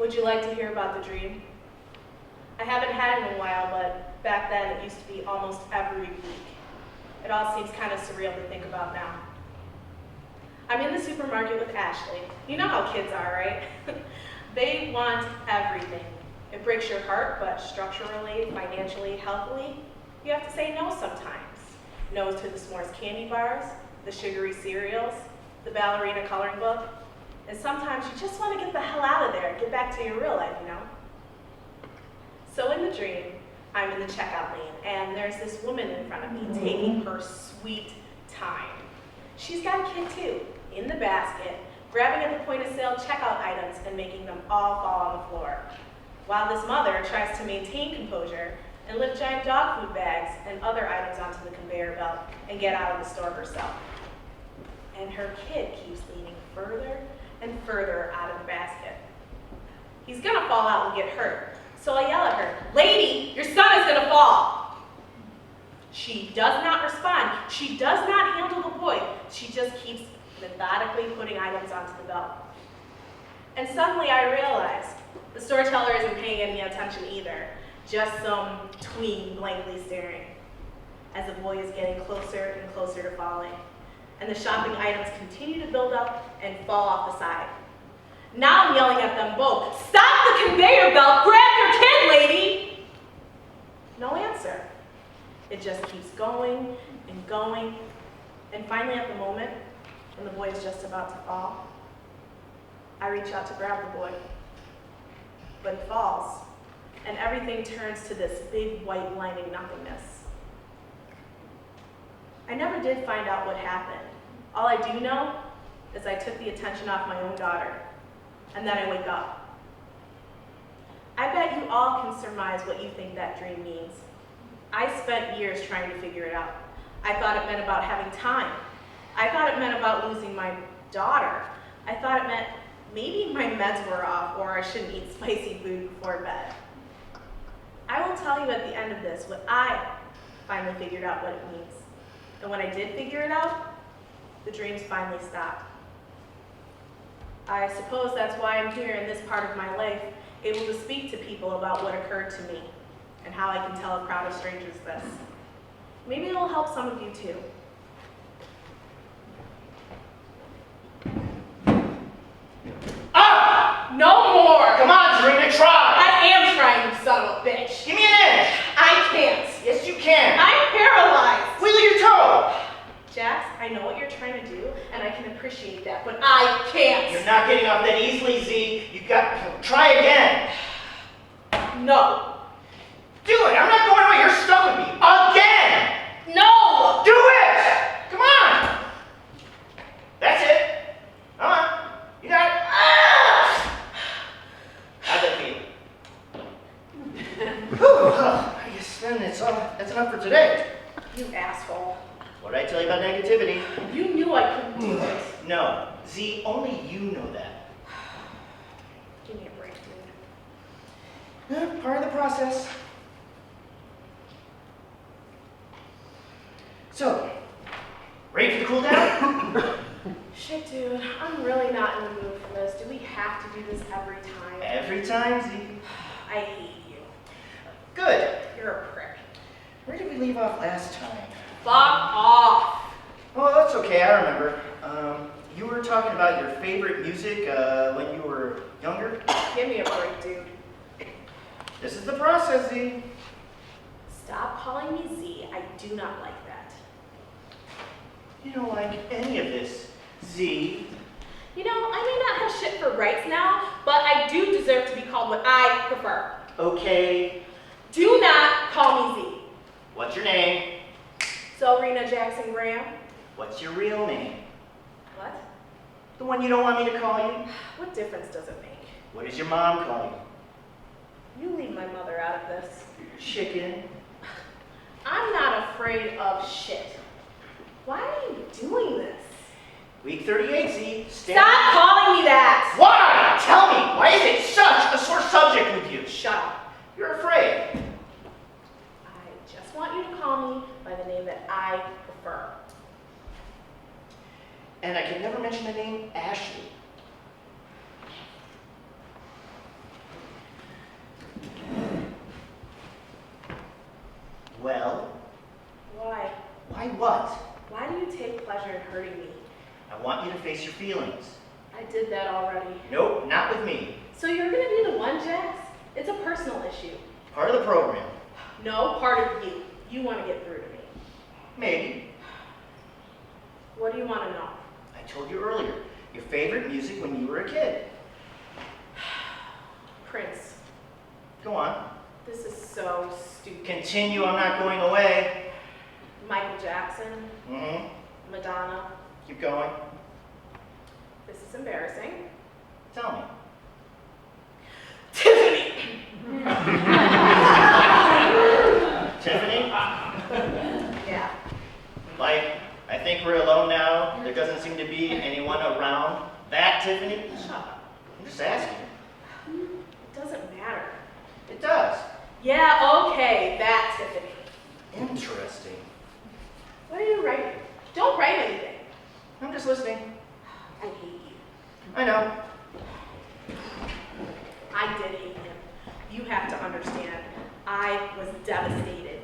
Would you like to hear about the dream? I haven't had it in a while, but back then it used to be almost every week. It all seems kind of surreal to think about now. I'm in the supermarket with Ashley. You know how kids are, right? They want everything. It breaks your heart, but structurally, financially, healthily, you have to say no sometimes. No to the s'mores candy bars, the sugary cereals, the ballerina coloring book, and sometimes you just want to get the hell out of there and get back to your real life, you know? So in the dream, I'm in the checkout lane, and there's this woman in front of me taking her sweet time. She's got a kid too, in the basket, grabbing at the point of sale checkout items and making them all fall on the floor, while this mother tries to maintain composure and lift giant dog food bags and other items onto the conveyor belt and get out of the store herself. And her kid keeps leaning further and further out of the basket. He's gonna fall out and get hurt. So I yell at her, "Lady, your son is gonna fall." She does not respond. She does not handle the boy. She just keeps methodically putting items onto the belt. And suddenly I realize the storyteller isn't paying any attention either, just some tween blankly staring as the boy is getting closer and closer to falling. And the shopping items continue to build up and fall off the side. Now I'm yelling at them both, "Stop the conveyor belt, grab your kid, lady!" No answer. It just keeps going and going, and finally at the moment, when the boy is just about to fall, I reach out to grab the boy, but he falls, and everything turns to this big white blinding nothingness. I never did find out what happened. All I do know is I took the attention off my own daughter, and then I wake up. I bet you all can surmise what you think that dream means. I spent years trying to figure it out. I thought it meant about having time. I thought it meant about losing my daughter. I thought it meant maybe my meds were off or I shouldn't eat spicy food before bed. I will tell you at the end of this what I finally figured out what it means. And when I did figure it out, the dreams finally stopped. I suppose that's why I'm here in this part of my life, able to speak to people about what occurred to me and how I can tell a crowd of strangers this. Maybe it'll help some of you too. No more! Come on, Zoerina, try! I am trying, you son of a bitch. Give me an inch! I can't. Yes, you can. I'm paralyzed. Wiggle your toe! Jax, I know what you're trying to do, and I can appreciate that, but I can't. You're not getting off that easily, Z. Try again. No. Do it! I'm not going away. You're stuck with me. Again! No! Do it! Come on! That's it. Come on. You got it. Ah! How's that feel? I guess then that's enough for today. You asshole. What did I tell you about negativity? You knew I couldn't do this. No. Z, only you know that. Give me a break, dude. Part of the process. So, ready for the cool down? Shit, dude. I'm really not in the mood for this. Do we have to do this every time? Every time, Z. I hate you. Good. You're a prick. Where did we leave off last time? Fuck off. Oh, that's okay. I remember. You were talking about your favorite music when you were younger. Give me a break, dude. This is the process, Z. Stop calling me Z. I do not like that. You don't like any of this, Z. You know, I may not have shit for rights now, but I do deserve to be called what I prefer. Okay. Do not call me Z. What's your name? Zoerina Jackson Graham. What's your real name? What? The one you don't want me to call you? What difference does it make? What does your mom call you? You leave my mother out of this. Chicken. I'm not afraid of shit. Why are you doing this? Week 38, Z. Stop calling me that! Why? Tell me. Why is it such a sore subject with you? Shut up. You're afraid. I just want you to call me by the name that I prefer. And I can never mention the name Ashley. want you to face your feelings. I did that already. Nope, not with me. So you're gonna be the one, Jax? It's a personal issue. Part of the program. No, part of you. You want to get through to me. Maybe. What do you want to know? I told you earlier, your favorite music when you were a kid. Prince. Go on. This is so stupid. Continue, I'm not going away. Michael Jackson. Mm-hmm. Madonna. Keep going. This is embarrassing. Tell me. Tiffany! Tiffany? Yeah. Like, I think we're alone now. There doesn't seem to be anyone around. That Tiffany? Shut up. I'm just asking. It doesn't matter. It does. Yeah, okay, that Tiffany. Interesting. What are you writing? Don't write anything. I'm just listening. I hate you. I know. I did hate him. You have to understand. I was devastated.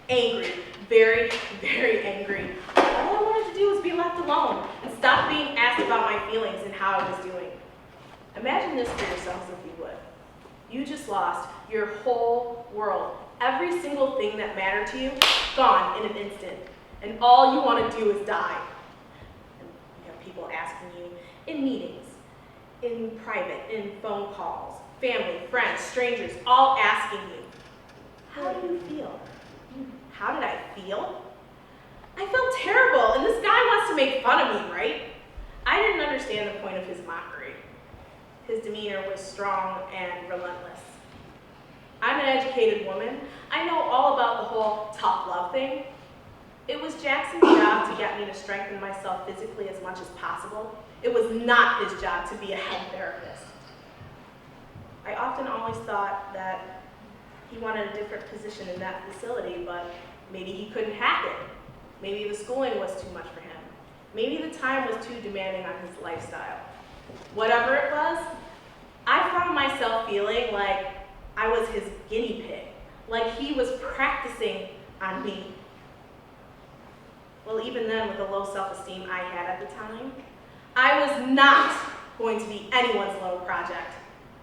Angry. Very, very angry. All I wanted to do was be left alone and stop being asked about my feelings and how I was doing. Imagine this for yourselves if you would. You just lost your whole world. Every single thing that mattered to you, gone in an instant. And all you want to do is die. And you have people asking you in meetings, in private, in phone calls, family, friends, strangers, all asking you, how do you feel? How did I feel? I felt terrible, and this guy wants to make fun of me, right? I didn't understand the point of his mockery. His demeanor was strong and relentless. I'm an educated woman. I know all about the whole tough love thing. It was Jackson's job to get me to strengthen myself physically as much as possible. It was not his job to be a head therapist. I often always thought that he wanted a different position in that facility, but maybe he couldn't hack it. Maybe the schooling was too much for him. Maybe the time was too demanding on his lifestyle. Whatever it was, I found myself feeling like I was his guinea pig, like he was practicing on me. Well, even then, with the low self-esteem I had at the time, I was not going to be anyone's little project.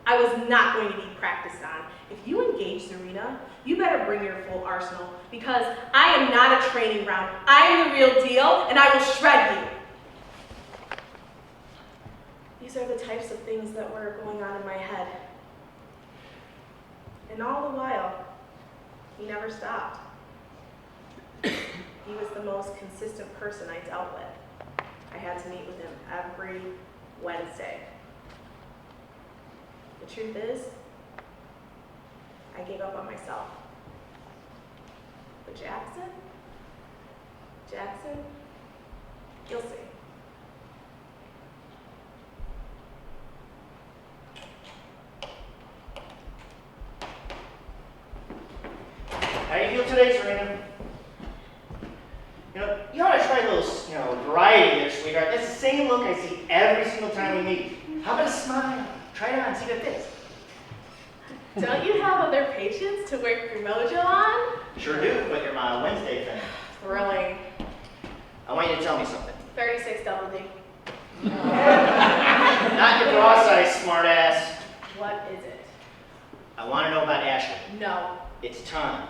I was not going to be practiced on. If you engage Zoerina, you better bring your full arsenal, because I am not a training ground. I am the real deal, and I will shred you. These are the types of things that were going on in my head. And all the while, he never stopped. He was the most consistent person I dealt with. I had to meet with him every Wednesday. The truth is, I gave up on myself. But Jackson, you'll see. How do you feel today, Zoerina? You ought to try a little, variety there, sweetheart. That's the same look I see every single time we meet. How about a smile? Try it on, see if it fits. Don't you have other patients to work your mojo on? Sure do, but you're my Wednesday thing. Thrilling. I want you to tell me something. 36 double D. Not your bra size, smartass. What is it? I want to know about Ashley. No. It's time.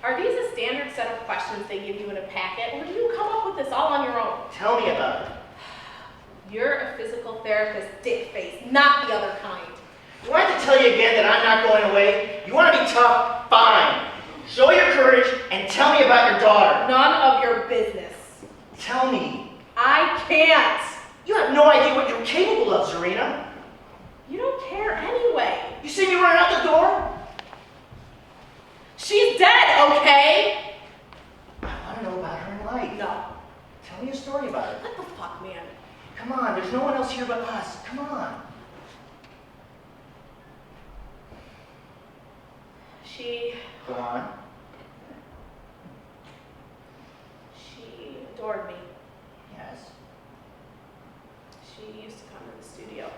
Are these a standard set of questions they give you in a packet, or do you come up with this all on your own? Tell me about it. You're a physical therapist, dick face, not the other kind. Do I have to tell you again that I'm not going away? You want to be tough? Fine. Show your courage and tell me about your daughter. None of your business. Tell me. I can't. You have no idea what you're capable of, Zoerina. You don't care anyway. You see me running out the door? She's dead, okay? I want to know about her in life. No. Tell me a story about her. What the fuck, man? Come on, there's no one else here but us. Come on. She Go on. adored me. Yes. She used to come to the studio.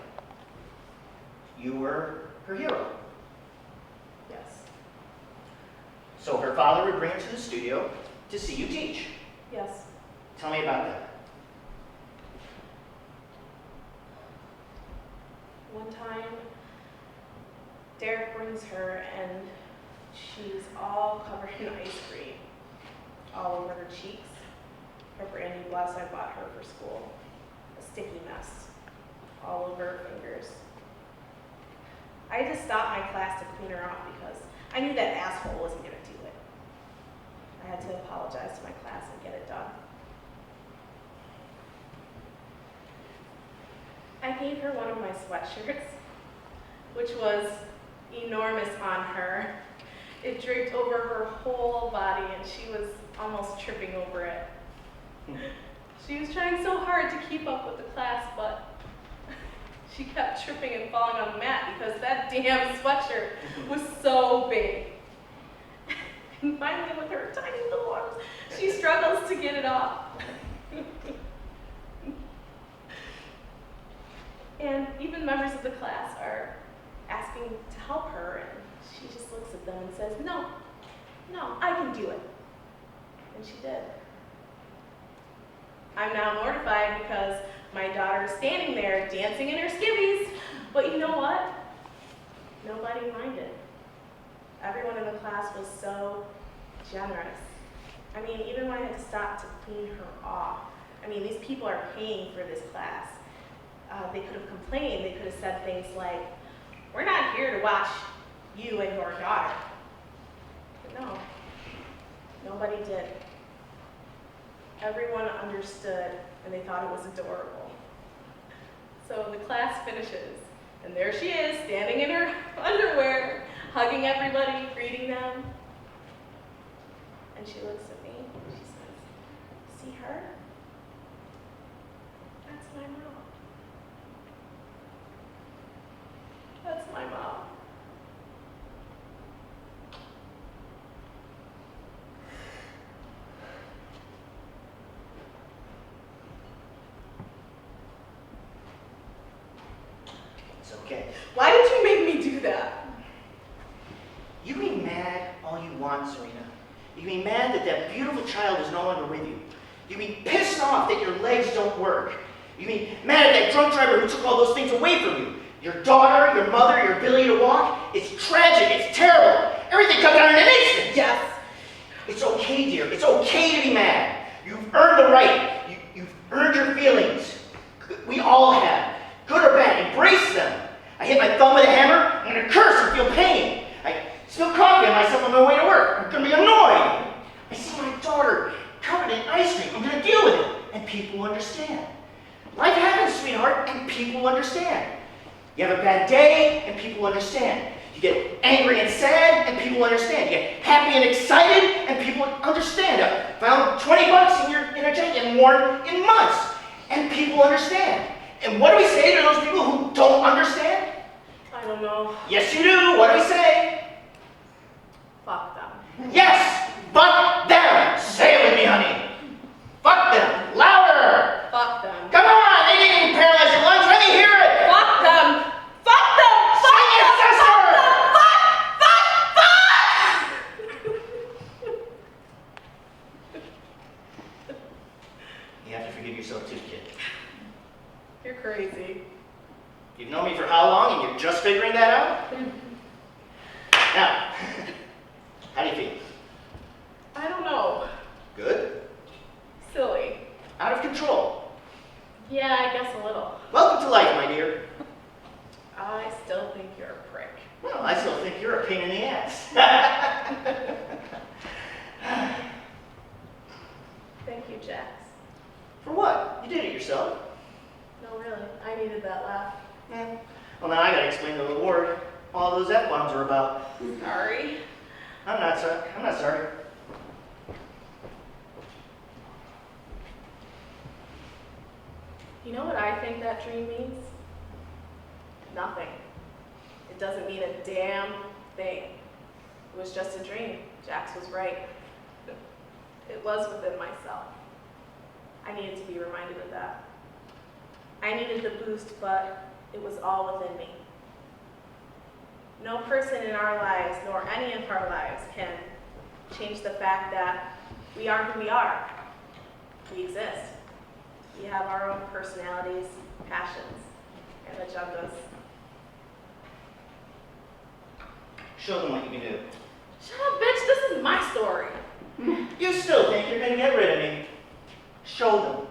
You were her hero. Yes. So her father would bring her to the studio to see you teach. Yes. Tell me about that. one time, Derek brings her and she's all covered in ice cream, all over her cheeks. Her brand new blouse I bought her for school. A sticky mess, all over her fingers. I had to stop my class to clean her off because I knew that asshole wasn't gonna do it. I had to apologize to my class and get it done. I gave her one of my sweatshirts, which was enormous on her. It draped over her whole body and she was almost tripping over it. She was trying so hard to keep up with the class, but she kept tripping and falling on the mat because that damn sweatshirt was so big. And finally, with her tiny little arms, she struggles to get it off. And even members of the class are asking to help her, and she just looks at them and says, no, I can do it. And she did. I'm now mortified because my daughter is standing there dancing in her skivvies, but you know what? Nobody minded. Everyone in the class was so generous. I mean, even when I had to stop to clean her off, I mean, these people are paying for this class. They could have complained, they could have said things like, we're not here to watch you and your daughter. But no, nobody did. Everyone understood and they thought it was adorable. So the class finishes and there she is standing in her underwear, hugging everybody, greeting them. And she looks at me and she says, see her? That's my mom. That's my mom. It's okay. Why did you make me do that? You can be mad all you want, Zoerina. You can be mad that that beautiful child is no longer with you. You can be pissed off that your legs don't work. You can be mad at that drunk driver who took all those things away from you. Your daughter, your mother, your ability to walk. It's tragic, it's terrible. Everything comes out in an instant. Yes. It's okay, dear. It's okay to be mad. You've earned the right. You've earned your feelings. We all have. Good or bad, embrace them. I hit my thumb with a hammer, I'm gonna curse and feel pain. I spill coffee on myself on my way to work. I'm gonna be annoyed. I see my daughter covered in ice cream. I'm gonna deal with it. And people understand. Life happens, sweetheart, and people understand. You have a bad day, and people understand. You get angry and sad, and people understand. You get happy and excited, and people understand. I found $20 in a jacket and worn in months, and people understand. And what do we say to those people who don't understand? I don't know. Yes, you do. What do we say? Fuck them. Yes! Fuck them! Say it with me, honey. Fuck them. Louder! Fuck them. Come on! They didn't even paralyze your lungs. Let me hear it! Fuck them! Fuck them! Fuck Sing it, them! sister! You have to forgive yourself too, kid. You're crazy. You've known me for how long and you're just figuring that out? Now, how do you feel? I don't know. Good? Silly. Out of control? Yeah, I guess a little. Welcome to life, my dear. I still think you're a prick. Well, I still think you're a pain in the ass. Thank you, Jax. For what? You did it yourself. No, really. I needed that laugh. Well, now I gotta explain to the ward all those F-bombs are about. Sorry. I'm not sorry. You know what I think that dream means? Nothing. It doesn't mean a damn thing. It was just a dream. Jax was right. It was within myself. I needed to be reminded of that. I needed the boost, but it was all within me. No person in our lives, nor any of our lives, can change the fact that we are who we are. We exist. We have our own personalities, passions, and agendas. Show them what you can do. Shut up, bitch. This is my story. You still think you're gonna get rid of me? Show them.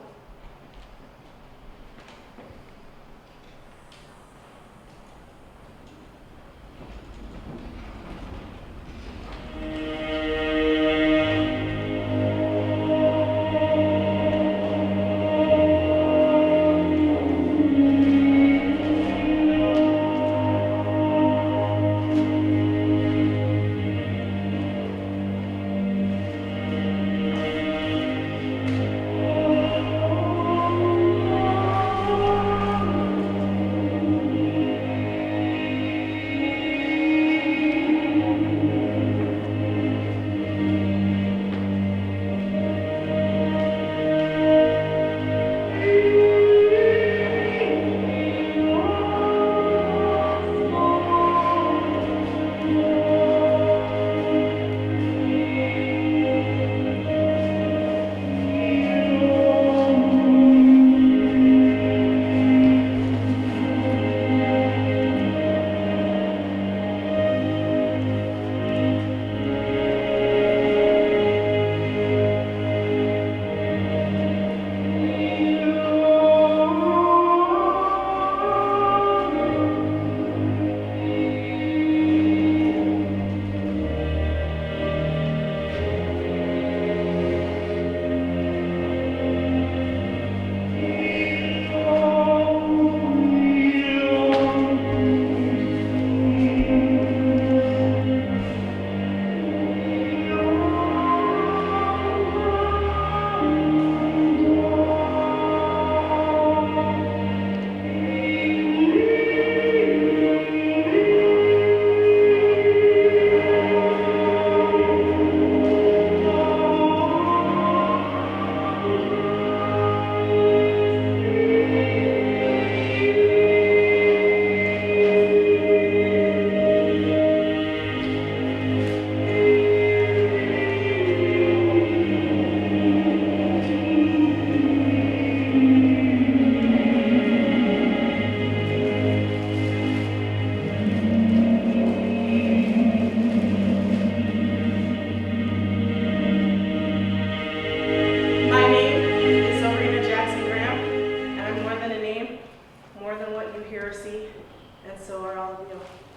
More than what you hear or see, and so are all of you.